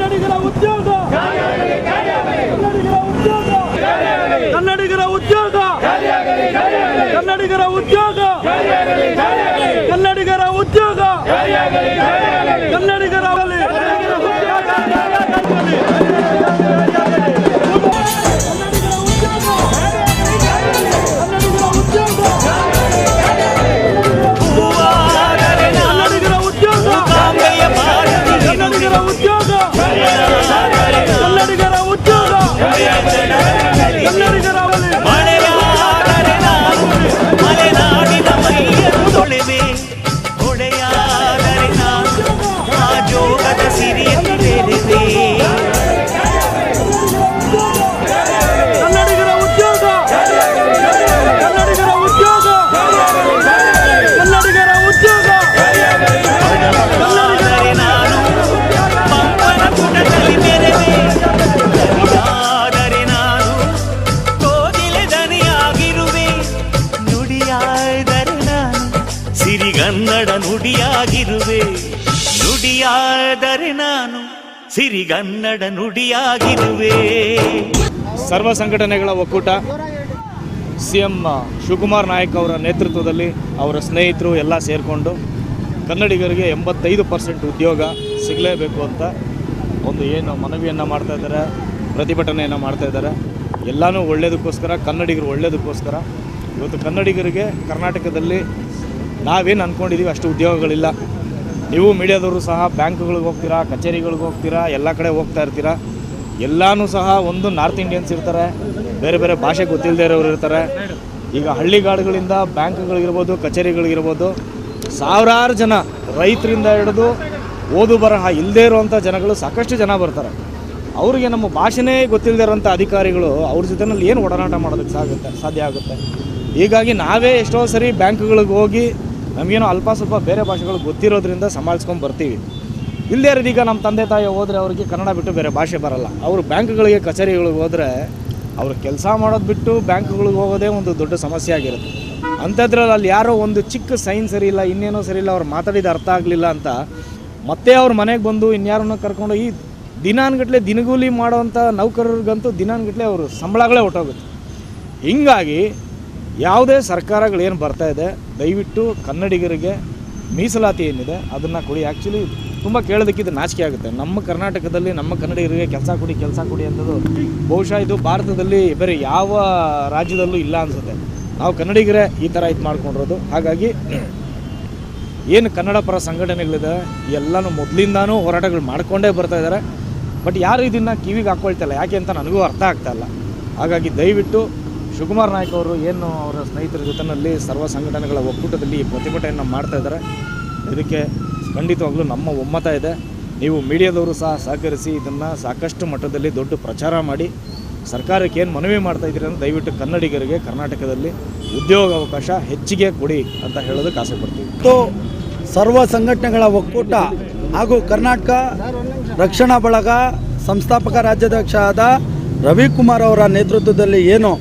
ಕನ್ನಡಿಗರ ಉದ್ಯೋಗ ಕನ್ನಡಿಗರ ಉದ್ಯೋಗ ಕನ್ನಡಿಗರ ಉದ್ಯೋಗ ಕನ್ನಡಿಗರ ಉದ್ಯೋಗ ಕನ್ನಡಿಗರ ಸಿರಿಗನ್ನಡ ನುಡಿಯಾಗಿರುವೆ ನುಡಿಯಾದರೆ ನಾನು ಸಿರಿಗನ್ನಡ ನುಡಿಯಾಗಿರುವೆ. ಸರ್ವ ಸಂಘಟನೆಗಳ ಒಕ್ಕೂಟ CM ಶಿವಕುಮಾರ್ ನಾಯಕ್ ಅವರ ನೇತೃತ್ವದಲ್ಲಿ ಅವರ ಸ್ನೇಹಿತರು ಎಲ್ಲ ಸೇರಿಕೊಂಡು ಕನ್ನಡಿಗರಿಗೆ 85% ಉದ್ಯೋಗ ಸಿಗಲೇಬೇಕು ಅಂತ ಒಂದು ಏನು ಮನವಿಯನ್ನು ಮಾಡ್ತಾ ಇದ್ದಾರೆ, ಪ್ರತಿಭಟನೆಯನ್ನು ಮಾಡ್ತಾ ಇದ್ದಾರೆ. ಎಲ್ಲನೂ ಒಳ್ಳೆಯದಕ್ಕೋಸ್ಕರ, ಕನ್ನಡಿಗರು ಒಳ್ಳೆಯದಕ್ಕೋಸ್ಕರ. ಇವತ್ತು ಕನ್ನಡಿಗರಿಗೆ ಕರ್ನಾಟಕದಲ್ಲಿ ನಾವೇನು ಅಂದ್ಕೊಂಡಿದ್ದೀವಿ ಅಷ್ಟು ಉದ್ಯೋಗಗಳಿಲ್ಲ. ನೀವು ಮೀಡಿಯಾದವರು ಸಹ ಬ್ಯಾಂಕ್ಗಳಿಗೆ ಹೋಗ್ತೀರಾ, ಕಚೇರಿಗಳಿಗೆ ಹೋಗ್ತೀರಾ, ಎಲ್ಲ ಕಡೆ ಹೋಗ್ತಾ ಇರ್ತೀರಾ. ಎಲ್ಲನೂ ಸಹ ಒಂದು ನಾರ್ತ್ ಇಂಡಿಯನ್ಸ್ ಇರ್ತಾರೆ, ಬೇರೆ ಬೇರೆ ಭಾಷೆ ಗೊತ್ತಿಲ್ಲದೆ ಇರೋರು ಇರ್ತಾರೆ. ಈಗ ಹಳ್ಳಿಗಾಡುಗಳಿಂದ ಬ್ಯಾಂಕ್ಗಳಿಗಿರ್ಬೋದು, ಕಚೇರಿಗಳಿಗಿರ್ಬೋದು, ಸಾವಿರಾರು ಜನ ರೈತರಿಂದ ಹಿಡಿದು ಓದು ಬರಹ ಇಲ್ಲದೇ ಇರುವಂಥ ಜನಗಳು ಸಾಕಷ್ಟು ಜನ ಬರ್ತಾರೆ. ಅವರಿಗೆ ನಮ್ಮ ಭಾಷೆನೇ ಗೊತ್ತಿಲ್ಲದೆ ಇರೋಂಥ ಅಧಿಕಾರಿಗಳು ಅವ್ರ ಜೊತೆಯಲ್ಲಿ ಏನು ಒಡನಾಟ ಮಾಡೋದಕ್ಕೆ ಸಾಧ್ಯ ಆಗುತ್ತೆ. ಹೀಗಾಗಿ ನಾವೇ ಎಷ್ಟೋ ಸರಿ ಬ್ಯಾಂಕ್ಗಳಿಗೆ ಹೋಗಿ ನಮಗೇನೋ ಅಲ್ಪ ಸ್ವಲ್ಪ ಬೇರೆ ಭಾಷೆಗಳು ಗೊತ್ತಿರೋದ್ರಿಂದ ಸಮಾಳಿಸ್ಕೊಂಡು ಬರ್ತೀವಿ. ಇಲ್ಲದೇ ಇರೋದು ಈಗ ನಮ್ಮ ತಂದೆ ತಾಯಿ ಹೋದರೆ ಅವರಿಗೆ ಕನ್ನಡ ಬಿಟ್ಟು ಬೇರೆ ಭಾಷೆ ಬರೋಲ್ಲ. ಅವರು ಬ್ಯಾಂಕ್ಗಳಿಗೆ ಕಚೇರಿಗಳಿಗೆ ಹೋದರೆ ಅವರು ಕೆಲಸ ಮಾಡೋದು ಬಿಟ್ಟು ಬ್ಯಾಂಕ್ಗಳಿಗೆ ಹೋಗೋದೇ ಒಂದು ದೊಡ್ಡ ಸಮಸ್ಯೆ ಆಗಿರುತ್ತೆ. ಅಂಥದ್ರಲ್ಲಿ ಅಲ್ಲಿ ಯಾರೋ ಒಂದು ಚಿಕ್ಕ ಸೈನ್ ಸರಿ ಇಲ್ಲ, ಇನ್ನೇನೋ ಸರಿ ಇಲ್ಲ, ಅವ್ರು ಮಾತಾಡಿದ ಅರ್ಥ ಆಗಲಿಲ್ಲ ಅಂತ ಮತ್ತೆ ಅವ್ರ ಮನೆಗೆ ಬಂದು ಇನ್ಯಾರನ್ನ ಕರ್ಕೊಂಡು ಈ ದಿನಾನ್ಗಟ್ಟಲೆ ದಿನಗೂಲಿ ಮಾಡೋವಂಥ ನೌಕರರಿಗಂತೂ ದಿನಾನ್ಗಟ್ಟಲೆ ಅವರು ಸಂಬಳಗಳೇ ಹೊಟ್ಟೋಗುತ್ತೆ. ಹೀಗಾಗಿ ಯಾವುದೇ ಸರ್ಕಾರಗಳೇನು ಬರ್ತಾಯಿದೆ, ದಯವಿಟ್ಟು ಕನ್ನಡಿಗರಿಗೆ ಮೀಸಲಾತಿ ಏನಿದೆ ಅದನ್ನು ಕೊಡಿ. ಆ್ಯಕ್ಚುಲಿ ತುಂಬ ಕೇಳೋದಕ್ಕಿದ್ದು ನಾಚಿಕೆ ಆಗುತ್ತೆ. ನಮ್ಮ ಕರ್ನಾಟಕದಲ್ಲಿ ನಮ್ಮ ಕನ್ನಡಿಗರಿಗೆ ಕೆಲಸ ಕೊಡಿ ಅನ್ನೋದು ಬಹುಶಃ ಇದು ಭಾರತದಲ್ಲಿ ಬೇರೆ ಯಾವ ರಾಜ್ಯದಲ್ಲೂ ಇಲ್ಲ ಅನಿಸುತ್ತೆ. ನಾವು ಕನ್ನಡಿಗರೇ ಈ ಥರ ಇದು ಮಾಡ್ಕೊಂಡಿರೋದು. ಹಾಗಾಗಿ ಏನು ಕನ್ನಡ ಪರ ಸಂಘಟನೆಗಳಿದೆ ಎಲ್ಲನೂ ಮೊದಲಿಂದನೂ ಹೋರಾಟಗಳು ಮಾಡ್ಕೊಂಡೇ ಬರ್ತಾಯಿದ್ದಾರೆ. ಬಟ್ ಯಾರು ಇದನ್ನು ಕಿವಿಗೆ ಹಾಕ್ಕೊಳ್ತಿಲ್ಲ, ಯಾಕೆ ಅಂತ ನನಗೂ ಅರ್ಥ ಆಗ್ತಾಯಿಲ್ಲ. ಹಾಗಾಗಿ ದಯವಿಟ್ಟು ಶಿವಕುಮಾರ್ ನಾಯಕ್ ಅವರು ಏನು ಅವರ ಸ್ನೇಹಿತರ ಜೊತೆಯಲ್ಲಿ ಸರ್ವ ಸಂಘಟನೆಗಳ ಒಕ್ಕೂಟದಲ್ಲಿ ಪ್ರತಿಭಟನೆಯನ್ನು ಮಾಡ್ತಾಯಿದ್ದಾರೆ. ಇದಕ್ಕೆ ಖಂಡಿತವಾಗ್ಲೂ ನಮ್ಮ ಒಮ್ಮತ ಇದೆ. ನೀವು ಮೀಡಿಯಾದವರು ಸಹ ಸಹಕರಿಸಿ ಇದನ್ನು ಸಾಕಷ್ಟು ಮಟ್ಟದಲ್ಲಿ ದೊಡ್ಡ ಪ್ರಚಾರ ಮಾಡಿ ಸರ್ಕಾರಕ್ಕೆ ಏನು ಮನವಿ ಮಾಡ್ತಾಯಿದ್ದೀರಿ ಅಂದರೆ ದಯವಿಟ್ಟು ಕನ್ನಡಿಗರಿಗೆ ಕರ್ನಾಟಕದಲ್ಲಿ ಉದ್ಯೋಗ ಅವಕಾಶ ಹೆಚ್ಚಿಗೆ ಕೊಡಿ ಅಂತ ಹೇಳೋದಕ್ಕೆ ಆಸೆ ಪಡ್ತೀವಿ. ಸರ್ವ ಸಂಘಟನೆಗಳ ಒಕ್ಕೂಟ ಹಾಗೂ ಕರ್ನಾಟಕ ರಕ್ಷಣಾ ಬಳಗ ಸಂಸ್ಥಾಪಕ ರಾಜ್ಯಾಧ್ಯಕ್ಷ ಆದ ರವಿಕುಮಾರ್ ಅವರ ನೇತೃತ್ವದಲ್ಲಿ ಏನು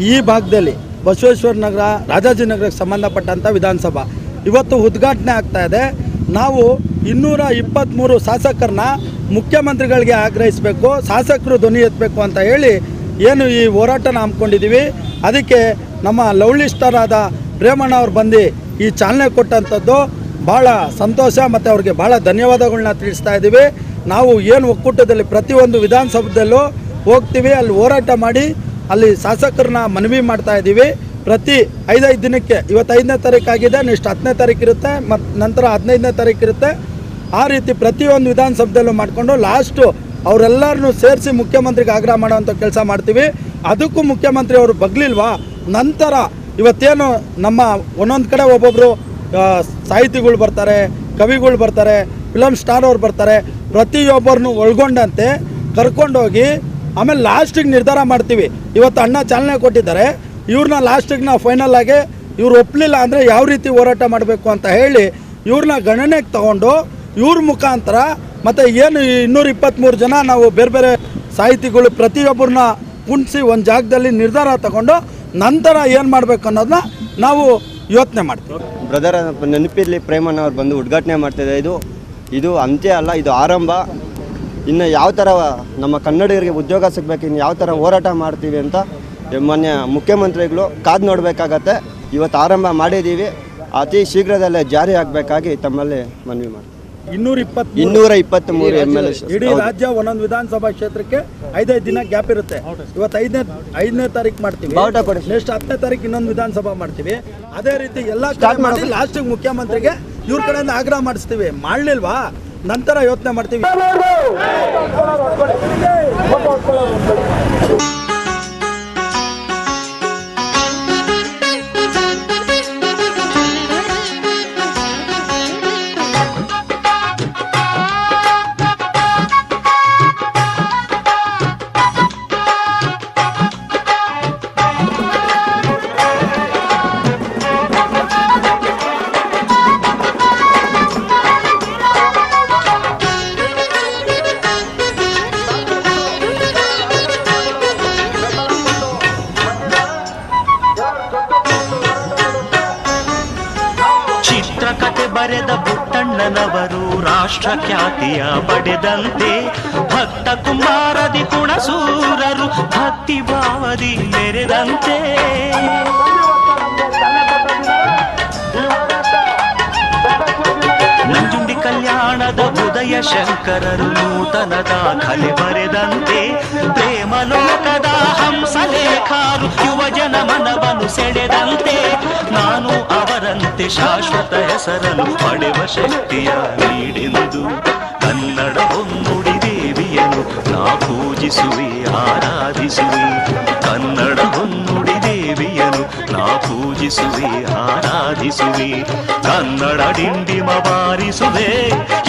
ಈ ಭಾಗದಲ್ಲಿ ಬಸವೇಶ್ವರ ನಗರ, ರಾಜಾಜಿನಗರಕ್ಕೆ ಸಂಬಂಧಪಟ್ಟಂಥ ವಿಧಾನಸಭಾ ಇವತ್ತು ಉದ್ಘಾಟನೆ ಆಗ್ತಾ ಇದೆ. ನಾವು 223 ಶಾಸಕರನ್ನ ಮುಖ್ಯಮಂತ್ರಿಗಳಿಗೆ ಆಗ್ರಹಿಸಬೇಕು, ಶಾಸಕರು ಧ್ವನಿ ಎತ್ತಬೇಕು ಅಂತ ಹೇಳಿ ಏನು ಈ ಹೋರಾಟನ ಹಮ್ಮಿಕೊಂಡಿದ್ದೀವಿ. ಅದಕ್ಕೆ ನಮ್ಮ ಲವ್ಲಿ ಸ್ಟಾರ್ ಆದ ಪ್ರೇಮಣ್ಣ ಅವ್ರು ಬಂದು ಈ ಚಾಲನೆ ಕೊಟ್ಟಂಥದ್ದು ಭಾಳ ಸಂತೋಷ ಮತ್ತು ಅವ್ರಿಗೆ ಭಾಳ ಧನ್ಯವಾದಗಳನ್ನ ತಿಳಿಸ್ತಾ ಇದ್ದೀವಿ. ನಾವು ಏನು ಒಕ್ಕೂಟದಲ್ಲಿ ಪ್ರತಿಯೊಂದು ವಿಧಾನಸಭೆಯಲ್ಲೂ ಹೋಗ್ತೀವಿ, ಅಲ್ಲಿ ಹೋರಾಟ ಮಾಡಿ ಅಲ್ಲಿ ಶಾಸಕರನ್ನ ಮನವಿ ಮಾಡ್ತಾ ಇದ್ದೀವಿ. ಪ್ರತಿ 5 ದಿನಕ್ಕೆ, ಇವತ್ತು 5ನೇ ತಾರೀಕು ಆಗಿದೆ, ನೆಕ್ಸ್ಟ್ 10ನೇ ತಾರೀಕು ಇರುತ್ತೆ, ಮತ್ತು ನಂತರ 15ನೇ ತಾರೀಕು ಇರುತ್ತೆ. ಆ ರೀತಿ ಪ್ರತಿಯೊಂದು ವಿಧಾನಸಭೆಯಲ್ಲೂ ಮಾಡಿಕೊಂಡು ಲಾಸ್ಟು ಅವರೆಲ್ಲರನ್ನೂ ಸೇರಿಸಿ ಮುಖ್ಯಮಂತ್ರಿಗೆ ಆಗ್ರಹ ಮಾಡೋವಂಥ ಕೆಲಸ ಮಾಡ್ತೀವಿ. ಅದಕ್ಕೂ ಮುಖ್ಯಮಂತ್ರಿ ಅವರು ಬಗ್ಲಿಲ್ವಾ? ನಂತರ ಇವತ್ತೇನು ನಮ್ಮ ಒಂದೊಂದು ಕಡೆ ಒಬ್ಬೊಬ್ಬರು ಸಾಹಿತಿಗಳು ಬರ್ತಾರೆ, ಕವಿಗಳು ಬರ್ತಾರೆ, ಫಿಲಮ್ ಸ್ಟಾರ್ ಅವ್ರು ಬರ್ತಾರೆ, ಪ್ರತಿಯೊಬ್ಬರನ್ನು ಒಳಗೊಂಡಂತೆ ಕರ್ಕೊಂಡೋಗಿ ಆಮೇಲೆ ಲಾಸ್ಟಿಗೆ ನಿರ್ಧಾರ ಮಾಡ್ತೀವಿ. ಇವತ್ತು ಅಣ್ಣ ಚಾಲನೆ ಕೊಟ್ಟಿದ್ದಾರೆ, ಇವ್ರನ್ನ ಲಾಸ್ಟಿಗೆ ನಾವು ಫೈನಲ್ ಆಗಿ ಇವ್ರು ಒಪ್ಪಲಿಲ್ಲ ಅಂದರೆ ಯಾವ ರೀತಿ ಹೋರಾಟ ಮಾಡಬೇಕು ಅಂತ ಹೇಳಿ ಇವ್ರನ್ನ ಗಣನೆಗೆ ತಗೊಂಡು ಇವ್ರ ಮುಖಾಂತರ ಮತ್ತು ಏನು 223 ಜನ ನಾವು ಬೇರೆ ಬೇರೆ ಸಾಹಿತಿಗಳು ಪ್ರತಿಯೊಬ್ಬರನ್ನ ಕುಣಿಸಿ ಒಂದು ಜಾಗದಲ್ಲಿ ನಿರ್ಧಾರ ತಗೊಂಡು ನಂತರ ಏನು ಮಾಡಬೇಕು ಅನ್ನೋದನ್ನ ನಾವು ಯೋಚನೆ ಮಾಡ್ತೀವಿ. ಬ್ರದರ್ ನೆನಪಿರಲಿ, ಪ್ರೇಮಣ್ಣ ಅವ್ರು ಬಂದು ಉದ್ಘಾಟನೆ ಮಾಡ್ತಿದ್ದಾರೆ. ಇದು ಅಂತ್ಯ ಅಲ್ಲ, ಇದು ಆರಂಭ. ಇನ್ನು ಯಾವ ಥರ ನಮ್ಮ ಕನ್ನಡಿಗರಿಗೆ ಉದ್ಯೋಗ ಸಿಗಬೇಕು, ಇನ್ನು ಯಾವ ಥರ ಹೋರಾಟ ಮಾಡ್ತೀವಿ ಅಂತ ಮಾನ್ಯ ಮುಖ್ಯಮಂತ್ರಿಗಳು ಕಾದು ನೋಡಬೇಕಾಗತ್ತೆ. ಇವತ್ತು ಆರಂಭ ಮಾಡಿದ್ದೀವಿ, ಅತಿ ಶೀಘ್ರದಲ್ಲೇ ಜಾರಿ ಆಗಬೇಕಾಗಿ ತಮ್ಮಲ್ಲಿ ಮನವಿ ಮಾಡಿ. 223 MLA ಇಡೀ ರಾಜ್ಯ ಒಂದೊಂದು ವಿಧಾನಸಭಾ ಕ್ಷೇತ್ರಕ್ಕೆ 5 ದಿನ ಗ್ಯಾಪ್ ಇರುತ್ತೆ. ಇವತ್ತು 5ನೇ ತಾರೀಕು ಮಾಡ್ತೀವಿ, ನೆಕ್ಸ್ಟ್ 10ನೇ ತಾರೀಕು ಇನ್ನೊಂದು ವಿಧಾನಸಭಾ ಮಾಡ್ತೀವಿ. ಅದೇ ರೀತಿ ಎಲ್ಲ ಸ್ಟಾರ್ಟ್ ಮಾಡಿ ಲಾಸ್ಟಿಗೆ ಮುಖ್ಯಮಂತ್ರಿಗೆ ಇವ್ರ ಕಡೆಯಿಂದ ಆಗ್ರಹ ಮಾಡಿಸ್ತೀವಿ. ಮಾಡಲಿಲ್ವಾ ನಂತರ ಯೋಚನೆ ಮಾಡ್ತೀವಿ. ಚಿತ್ರಕಥೆ ಬರೆದ ಪುಟ್ಟಣ್ಣನವರು ರಾಷ್ಟ್ರ ಖ್ಯಾತಿಯ ಪಡೆದಂತೆ ಭಕ್ತ ಕುಮಾರದಿ ಕುಣಸೂರರು ಭಕ್ತಿ ಭಾವದಿ ಮೆರೆದಂತೆ ನಂಜುಂಡಿ ಕಲ್ಯಾಣದ ಉದಯ ಶಂಕರರು ನೂತನದ ಕಲೆ ಬರೆದಂತೆ ಪ್ರೇಮ ಲೋಕದ ಹಂಸಲೇಖಾರು ಯುವಜನ ಮನವನ್ನು ಸೆಳೆದಂತೆ ನಾನು ಅವರಂತೆ ಶಾಶ್ವತ ಹೆಸರನ್ನು ಪಡೆವ ಶಕ್ತಿಯ ನೀಡೆಂದು ಕನ್ನಡ ಹೊನ್ನುಡಿ ದೇವಿಯನ್ನು ನಾ ಪೂಜಿಸುವೆ ಆರಾಧಿಸುವೆ. ಕನ್ನಡ ಹೊನ್ನುಡಿ ದೇವಿಯನ್ನು ನಾ ಪೂಜಿಸುವೆ ಆರಾಧಿಸುವೆ. ಕನ್ನಡ ಡಿಂಡಿಮ ಬಾರಿಸುವೆ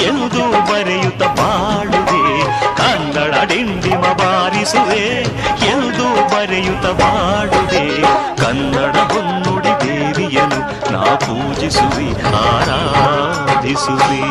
ಎಂದು ಬರೆಯುತ್ತ ಬಾಳುವೆ. ಕನ್ನಡ ಡಿಂಡಿಮ ಬಾರಿಸುವೆ ಎಂದು ಬರೆಯುತ್ತ ಬಾಳುವೆ. ಕನ್ನಡ ಹೊನ್ನುಡಿ ದೇವಿಯನ್ನು ನಾ ಪೂಜಿಸುವೆ ಆರಾಧಿಸುವೆ.